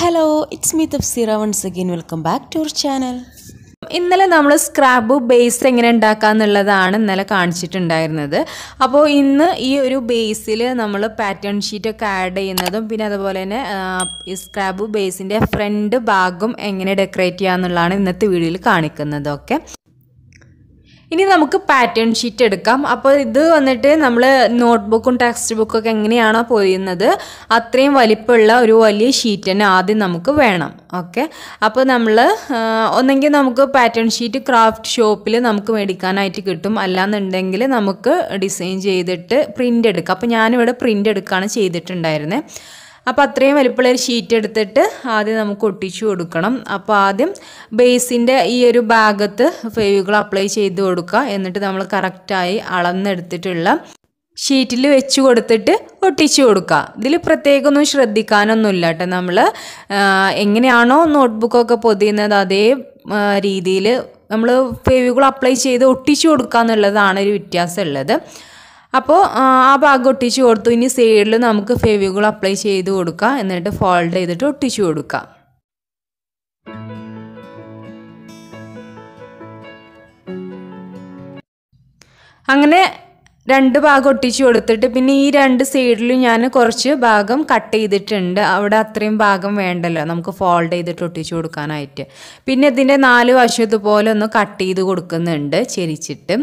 Hello, it's me Tafsira once again. Welcome back to our channel. ഇന്നലെ നമ്മൾ scrap base എങ്ങനെ ഉണ്ടാക്കാന്നുള്ളതാണ് ഇന്നലെ കാണിച്ചിട്ടുണ്ടായിരുന്നത്. അപ്പോൾ ഇന്ന് ഈ ഒരു ബേസിൽ നമ്മൾ പാറ്റേൺ ഷീറ്റ് ഒക്കെ ആഡ് ചെയ്യുന്നതും പിന്നെ അതുപോലെ തന്നെ ഈ സ്ക്രാപ്പ് ബേസിൻ്റെ ഫ്രണ്ട് ഭാഗം എങ്ങനെ ഡെക്കറേറ്റ് ചെയ്യാന്നുള്ളതാണ് ഇന്നത്തെ വീഡിയോയിൽ കാണിക്കുന്നത്. ഓക്കെ, ഇനി നമുക്ക് പാറ്റേൺ ഷീറ്റ് എടുക്കാം. അപ്പോൾ ഇത് വന്നിട്ട് നമ്മൾ നോട്ട്ബുക്കും ടെക്സ്റ്റ് ബുക്കൊക്കെ എങ്ങനെയാണോ പൊതിയുന്നത് അത്രയും വലിപ്പമുള്ള ഒരു വലിയ ഷീറ്റ് തന്നെ ആദ്യം നമുക്ക് വേണം. ഓക്കെ, അപ്പോൾ നമ്മൾ ഒന്നെങ്കിൽ നമുക്ക് പാറ്റേൺ ഷീറ്റ് ക്രാഫ്റ്റ് ഷോപ്പിൽ നമുക്ക് മേടിക്കാനായിട്ട് കിട്ടും, അല്ലാന്നുണ്ടെങ്കിൽ നമുക്ക് ഡിസൈൻ ചെയ്തിട്ട് പ്രിൻ്റ് എടുക്കാം. അപ്പോൾ ഞാനിവിടെ പ്രിൻ്റ് എടുക്കുകയാണ് ചെയ്തിട്ടുണ്ടായിരുന്നത്. അപ്പോൾ അത്രയും വലിപ്പമുള്ളൊരു ഷീറ്റ് എടുത്തിട്ട് ആദ്യം നമുക്ക് ഒട്ടിച്ചു കൊടുക്കണം. അപ്പോൾ ആദ്യം ബേസിൻ്റെ ഈ ഒരു ഭാഗത്ത് ഫെവിക്കോൾ അപ്ലൈ ചെയ്ത് കൊടുക്കുക. എന്നിട്ട് നമ്മൾ കറക്റ്റായി അളന്നെടുത്തിട്ടുള്ള ഷീറ്റിൽ വെച്ച് കൊടുത്തിട്ട് ഒട്ടിച്ചു കൊടുക്കുക. ഇതിൽ പ്രത്യേകം ഒന്നും ശ്രദ്ധിക്കാനൊന്നുമില്ല കേട്ടോ. നമ്മൾ എങ്ങനെയാണോ നോട്ട്ബുക്കൊക്കെ പൊതിയുന്നത് അതേ രീതിയിൽ നമ്മൾ ഫെവിക്കോൾ അപ്ലൈ ചെയ്ത് ഒട്ടിച്ചു കൊടുക്കുക എന്നുള്ളതാണ് ഒരു വ്യത്യാസമുള്ളത്. അപ്പോൾ ആ ഭാഗം ഒട്ടിച്ച് കൊടുത്തു. ഇനി സൈഡിൽ നമുക്ക് ഫെവിക്കോൾ അപ്ലൈ ചെയ്ത് കൊടുക്കുക. എന്നിട്ട് ഫോൾഡ് ചെയ്തിട്ട് ഒട്ടിച്ചു കൊടുക്കുക. അങ്ങനെ രണ്ട് ഭാഗം ഒട്ടിച്ചു കൊടുത്തിട്ട് പിന്നെ ഈ രണ്ട് സൈഡിലും ഞാൻ കുറച്ച് ഭാഗം കട്ട് ചെയ്തിട്ടുണ്ട്. അവിടെ അത്രയും ഭാഗം വേണ്ടല്ലോ നമുക്ക് ഫോൾഡ് ചെയ്തിട്ട് ഒട്ടിച്ചു കൊടുക്കാനായിട്ട്. പിന്നെ ഇതിൻ്റെ 4 വശത്തുപോലെ ഒന്ന് കട്ട് ചെയ്ത് കൊടുക്കുന്നുണ്ട് ചെരിച്ചിട്ട്.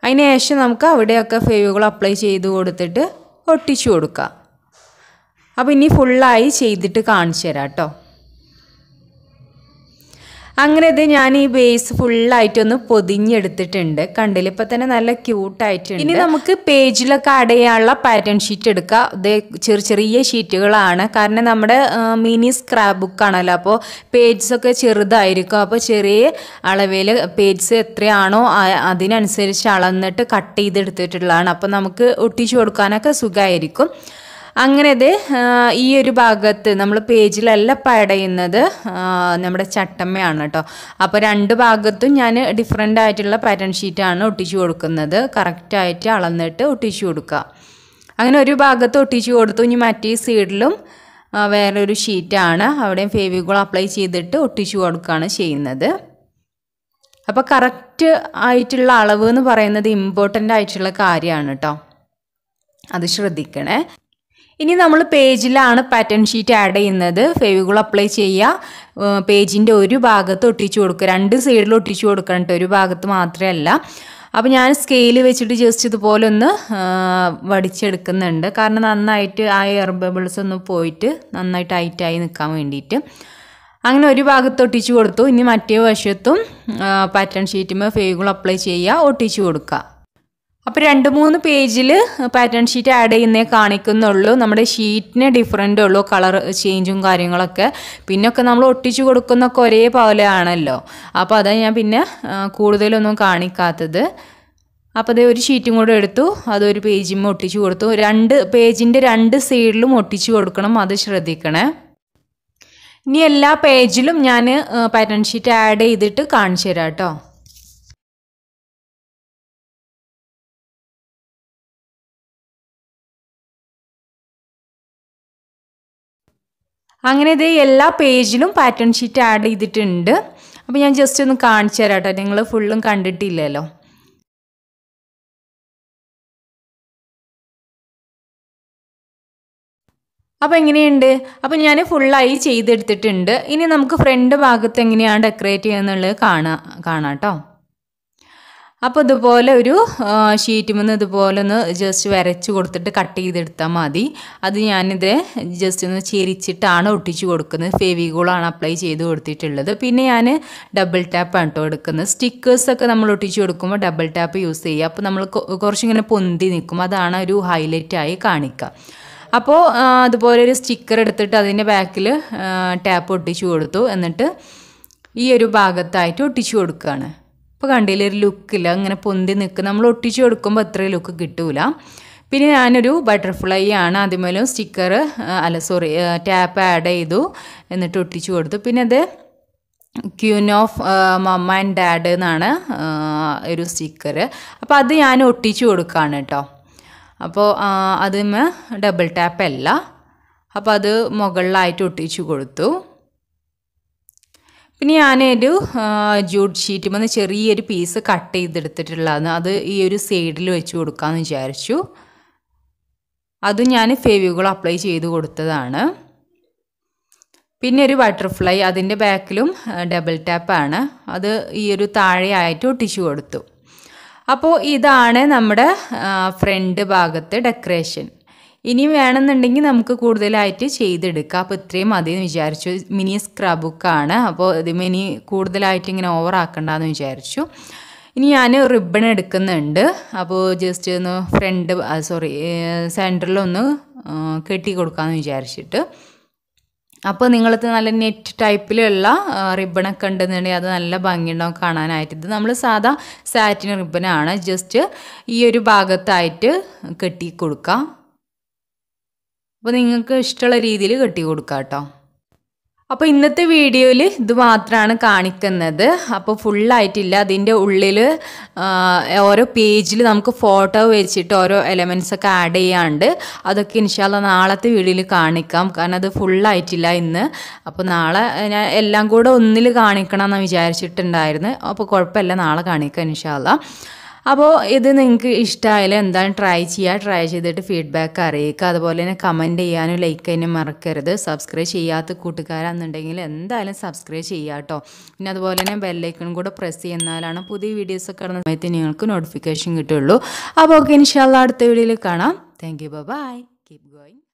അതിന് ശേഷം നമുക്ക് അവിടെയൊക്കെ ഫെവിക്കോൾ അപ്ലൈ ചെയ്ത് കൊടുത്തിട്ട് ഒട്ടിച്ചു കൊടുക്കാം. അപ്പോൾ ഇനി ഫുള്ളായി ചെയ്തിട്ട് കാണിച്ചു തരാം കേട്ടോ. അങ്ങനെ ഇത് ഞാൻ ഈ ബേസ് ഫുള്ളായിട്ടൊന്ന് പൊതിഞ്ഞെടുത്തിട്ടുണ്ട്. കണ്ടില്ല, ഇപ്പം തന്നെ നല്ല ക്യൂട്ടായിട്ടുണ്ട്. ഇനി നമുക്ക് പേജിലൊക്കെ ആഡ് ചെയ്യാനുള്ള പാറ്റേൺ ഷീറ്റ് എടുക്കാം. ഇത് ചെറിയ ഷീറ്റുകളാണ്, കാരണം നമ്മുടെ മിനി സ്ക്രാപ്പ് ബുക്കാണല്ലോ. അപ്പോൾ പേജസൊക്കെ ചെറുതായിരിക്കും. അപ്പോൾ ചെറിയ അളവിൽ പേജസ് എത്രയാണോ അതിനനുസരിച്ച് അളന്നിട്ട് കട്ട് ചെയ്തെടുത്തിട്ടുള്ളതാണ്. അപ്പോൾ നമുക്ക് ഒട്ടിച്ചു കൊടുക്കാനൊക്കെ സുഖമായിരിക്കും. അങ്ങനെ ഇത് ഈ ഒരു ഭാഗത്ത് നമ്മൾ പേജിലല്ല പാഡ് ചെയ്യുന്നത്, നമ്മുടെ ചട്ടമ്മയാണ് കേട്ടോ. അപ്പോൾ രണ്ട് ഭാഗത്തും ഞാൻ ഡിഫറെൻ്റ് ആയിട്ടുള്ള പാറ്റേൺ ഷീറ്റാണ് ഒട്ടിച്ചു കൊടുക്കുന്നത്. കറക്റ്റായിട്ട് അളന്നിട്ട് ഒട്ടിച്ചു കൊടുക്കുക. അങ്ങനെ ഒരു ഭാഗത്ത് ഒട്ടിച്ചു കൊടുത്തു. ഇനി മറ്റേ സൈഡിലും വേറൊരു ഷീറ്റാണ്, അവിടെയും ഫെവിക്കോൾ അപ്ലൈ ചെയ്തിട്ട് ഒട്ടിച്ചു കൊടുക്കുകയാണ് ചെയ്യുന്നത്. അപ്പോൾ കറക്റ്റ് ആയിട്ടുള്ള അളവ് എന്ന് പറയുന്നത് ഇമ്പോർട്ടൻ്റ് ആയിട്ടുള്ള കാര്യമാണ് കേട്ടോ, അത് ശ്രദ്ധിക്കണേ. ഇനി നമ്മൾ പേജിലാണ് പാറ്റേൺ ഷീറ്റ് ആഡ് ചെയ്യുന്നത്. ഫെവിക്കോൾ അപ്ലൈ ചെയ്യുക, പേജിൻ്റെ ഒരു ഭാഗത്ത് ഒട്ടിച്ചു കൊടുക്കുക. രണ്ട് സൈഡിൽ ഒട്ടിച്ചു കൊടുക്കണം കേട്ടോ, ഒരു ഭാഗത്ത് മാത്രമല്ല. അപ്പോൾ ഞാൻ സ്കെയിൽ വെച്ചിട്ട് ജസ്റ്റ് ഇതുപോലെ ഒന്ന് വടിച്ചെടുക്കുന്നുണ്ട്, കാരണം നന്നായിട്ട് ആ എയർ ബബിൾസ് ഒന്ന് പോയിട്ട് നന്നായിട്ട് ടൈറ്റായി നിൽക്കാൻ വേണ്ടിയിട്ട്. അങ്ങനെ ഒരു ഭാഗത്ത് ഒട്ടിച്ചു കൊടുത്തു. ഇനി മറ്റേ വശത്തും പാറ്റേൺ ഷീറ്റുമ്പോൾ ഫെവിക്കോൾ അപ്ലൈ ചെയ്യുക, ഒട്ടിച്ചു കൊടുക്കുക. അപ്പോൾ 2-3 പേജിൽ പാറ്റേൺ ഷീറ്റ് ആഡ് ചെയ്യുന്നേ കാണിക്കുന്നുള്ളൂ. നമ്മുടെ ഷീറ്റിന് ഡിഫറൻ്റ് ഉള്ളൂ, കളർ ചേഞ്ചും കാര്യങ്ങളൊക്കെ. പിന്നൊക്കെ നമ്മൾ ഒട്ടിച്ചു കൊടുക്കുന്നൊക്കെ ഒരേപോലെ ആണല്ലോ. അപ്പോൾ അതാണ് ഞാൻ പിന്നെ കൂടുതലൊന്നും കാണിക്കാത്തത്. അപ്പോൾ അത് ഒരു ഷീറ്റും കൂടെ എടുത്തു, അതൊരു പേജിൽ ഒട്ടിച്ചു കൊടുത്തു. പേജിൻ്റെ രണ്ട് സൈഡിലും ഒട്ടിച്ചു കൊടുക്കണം, അത് ശ്രദ്ധിക്കണേ. ഇനി എല്ലാ പേജിലും ഞാൻ പാറ്റേൺ ഷീറ്റ് ആഡ് ചെയ്തിട്ട് കാണിച്ചു തരാം കേട്ടോ. അങ്ങനെ ഇത് എല്ലാ പേജിലും പാറ്റേൺ ഷീറ്റ് ആഡ് ചെയ്തിട്ടുണ്ട്. അപ്പോൾ ഞാൻ ജസ്റ്റ് ഒന്ന് കാണിച്ചു തരാം കേട്ടോ, നിങ്ങൾ ഫുള്ളും കണ്ടിട്ടില്ലല്ലോ. അപ്പോൾ എങ്ങനെയുണ്ട്? അപ്പോൾ ഞാൻ ഫുള്ളായി ചെയ്തെടുത്തിട്ടുണ്ട്. ഇനി നമുക്ക് ഫ്രണ്ട് ഭാഗത്ത് എങ്ങനെയാണ് ഡെക്കറേറ്റ് ചെയ്യുക എന്നുള്ളത് കാണാം കേട്ടോ. അപ്പോൾ ഇതുപോലെ ഒരു ഷീറ്റിൽ നിന്ന് ഇതുപോലെ ഒന്ന് ജസ്റ്റ് വരച്ച് കൊടുത്തിട്ട് കട്ട് ചെയ്തെടുത്താൽ മതി. അത് ഞാനിത് ജസ്റ്റ് ഒന്ന് ചെരിച്ചിട്ടാണ് ഒട്ടിച്ചു കൊടുക്കുന്നത്. ഫെവിക്കോളാണ് അപ്ലൈ ചെയ്ത് കൊടുത്തിട്ടുള്ളത്. പിന്നെ ഞാൻ ഡബിൾ ടാപ്പാണ് കേട്ടോ എടുക്കുന്നത്. സ്റ്റിക്കേഴ്സൊക്കെ നമ്മൾ ഒട്ടിച്ചു കൊടുക്കുമ്പോൾ ഡബിൾ ടാപ്പ് യൂസ് ചെയ്യുക. അപ്പോൾ നമ്മൾ കുറച്ചിങ്ങനെ പൊന്തി നിൽക്കും, അതാണ് ഒരു ഹൈലൈറ്റായി കാണിക്കുക. അപ്പോൾ അതുപോലെ ഒരു സ്റ്റിക്കർ എടുത്തിട്ട് അതിൻ്റെ ബാക്കിൽ ടാപ്പ് ഒട്ടിച്ചു കൊടുത്തു. എന്നിട്ട് ഈ ഒരു ഭാഗത്തായിട്ട് ഒട്ടിച്ചു കൊടുക്കുകയാണ്. ഇപ്പോൾ കണ്ടില്ല, ഒരു ലുക്കില്ല, അങ്ങനെ പൊന്തി നിൽക്കുക. നമ്മൾ ഒട്ടിച്ചു കൊടുക്കുമ്പോൾ അത്രയും ലുക്ക് കിട്ടൂല. പിന്നെ ഞാനൊരു ബട്ടർഫ്ലൈ ആണ് അതിമേലും ടാപ്പ് ആഡ് ചെയ്തു, എന്നിട്ട് ഒട്ടിച്ചു കൊടുത്തു. പിന്നെ അത് queen of mamma and dad എന്നാണ് ഒരു സ്റ്റിക്കർ. അപ്പോൾ അത് ഞാൻ ഒട്ടിച്ചു കൊടുക്കുകയാണ് കേട്ടോ. അപ്പോൾ അതിന് ഡബിൾ ടാപ്പ് അല്ല, അപ്പോൾ അത് മുകളിലായിട്ട് ഒട്ടിച്ചു കൊടുത്തു. പിന്നെ ഞാനൊരു ജൂട്ട് ഷീറ്റുമെന്ന് ചെറിയൊരു പീസ് കട്ട് ചെയ്തെടുത്തിട്ടുള്ളതാണ്. അത് ഈ ഒരു സൈഡിൽ വെച്ച് കൊടുക്കാമെന്ന് വിചാരിച്ചു. അത് ഞാൻ ഫെവിക്കോൾ അപ്ലൈ ചെയ്ത് കൊടുത്തതാണ്. പിന്നെ ഒരു ബട്ടർഫ്ലൈ, അതിൻ്റെ ബാക്കിലും ഡബിൾ ടാപ്പാണ്. അത് ഈ ഒരു താഴെയായിട്ട് ഒട്ടിച്ചു കൊടുത്തു. അപ്പോൾ ഇതാണ് നമ്മുടെ ഫ്രണ്ട് ഭാഗത്തെ ഡെക്കറേഷൻ. ഇനി വേണമെന്നുണ്ടെങ്കിൽ നമുക്ക് കൂടുതലായിട്ട് ചെയ്തെടുക്കാം. അപ്പോൾ ഇത്രയും മതി എന്ന് വിചാരിച്ചു. മിനി സ്ക്രാബുക്കാണ്. അപ്പോൾ ഇത് മിനി കൂടുതലായിട്ട് ഇങ്ങനെ ഓവർ ആക്കണ്ടെന്ന് വിചാരിച്ചു. ഇനി ഞാൻ റിബൺ എടുക്കുന്നുണ്ട്. അപ്പോൾ ജസ്റ്റ് ഒന്ന് സെൻറ്ററിലൊന്ന് കെട്ടി കൊടുക്കാമെന്ന് വിചാരിച്ചിട്ട്. അപ്പോൾ നിങ്ങൾക്ക് നല്ല നെറ്റ് ടൈപ്പിലുള്ള റിബണൊക്കെ ഉണ്ടെന്നുണ്ടെങ്കിൽ അത് നല്ല ഭംഗിയുണ്ടാവും കാണാനായിട്ട്. ഇത് നമ്മൾ സാധാ സാറ്റിൻ റിബനാണ്. ജസ്റ്റ് ഈ ഒരു ഭാഗത്തായിട്ട് കെട്ടി കൊടുക്കാം. അപ്പോൾ നിങ്ങൾക്ക് ഇഷ്ടമുള്ള രീതിയിൽ കെട്ടി കൊടുക്കാം കേട്ടോ. അപ്പോൾ ഇന്നത്തെ വീഡിയോയിൽ ഇത് മാത്രമാണ് കാണിക്കുന്നത്. അപ്പോൾ ഫുള്ളായിട്ടില്ല. അതിൻ്റെ ഉള്ളിൽ ഓരോ പേജിൽ നമുക്ക് ഫോട്ടോ വെച്ചിട്ട് ഓരോ എലമെൻറ്റ്സൊക്കെ ആഡ് ചെയ്യാണ്ട് അതൊക്കെ ഇൻഷാല്ലാ നാളത്തെ വീഡിയോയിൽ കാണിക്കാം. കാരണം അത് ഫുള്ളായിട്ടില്ല ഇന്ന്. അപ്പോൾ നാളെ ഞാൻ എല്ലാം കൂടെ ഒന്നിൽ കാണിക്കണം എന്ന് വിചാരിച്ചിട്ടുണ്ടായിരുന്നു. അപ്പോൾ കുഴപ്പമില്ല, നാളെ കാണിക്കാം ഇൻഷാല്ലാ. അപ്പോൾ ഇത് നിങ്ങൾക്ക് ഇഷ്ടമായാലും എന്തായാലും ട്രൈ ചെയ്തിട്ട് ഫീഡ്ബാക്ക് അറിയിക്കുക. അതുപോലെ തന്നെ കമൻറ്റ് ചെയ്യാനും ലൈക്ക് ചെയ്യാനും മറക്കരുത്. സബ്സ്ക്രൈബ് ചെയ്യാത്ത കൂട്ടുകാരാണെന്നുണ്ടെങ്കിൽ എന്തായാലും സബ്സ്ക്രൈബ് ചെയ്യുക കേട്ടോ. പിന്നെ അതുപോലെ തന്നെ ബെല്ലൈക്കൺ കൂടെ പ്രസ് ചെയ്യുന്നാലാണ് പുതിയ വീഡിയോസൊക്കെ ഇടുന്ന സമയത്ത് നിങ്ങൾക്ക് നോട്ടിഫിക്കേഷൻ കിട്ടുള്ളൂ. അപ്പോൾ ഓക്കെ, ഇൻഷാല്ലാ അടുത്ത വീഡിയോയിൽ കാണാം. Thank you, bye, keep going.